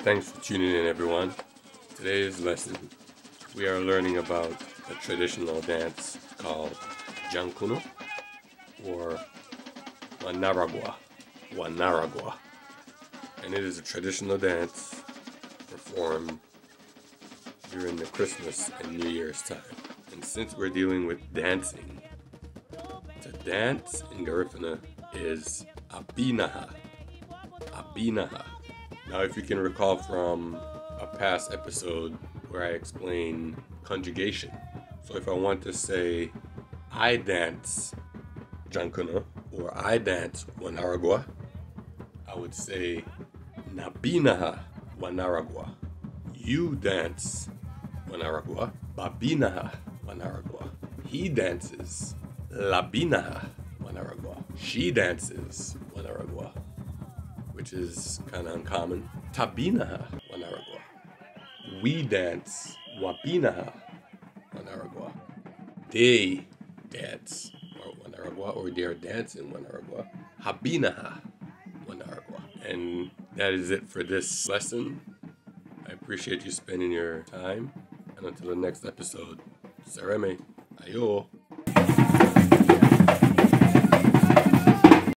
Thanks for tuning in, everyone. Today's lesson, we are learning about a traditional dance called Jankunu or Wanaragua. Wanaragua. And it is a traditional dance performed during the Christmas and New Year's time. And since we're dealing with dancing, to dance in Garifuna is Abinaha. Abinaha. Now, if you can recall from a past episode where I explained conjugation. So if I want to say, I dance Jankunu or I dance Wanaragua, I would say, Nabinaha Wanaragua. You dance Wanaragua, Babinaha Wanaragua. He dances Labinaha Wanaragua. She dances Wanaragua, which is kind of uncommon. Tabinaha Wanaragua. We dance Wabinaha Wanaragua. They dance Wanaragua, or they are dancing Wanaragua. Habinaha Wanaragua. And that is it for this lesson. I appreciate you spending your time. And until the next episode, Sareme, ayo.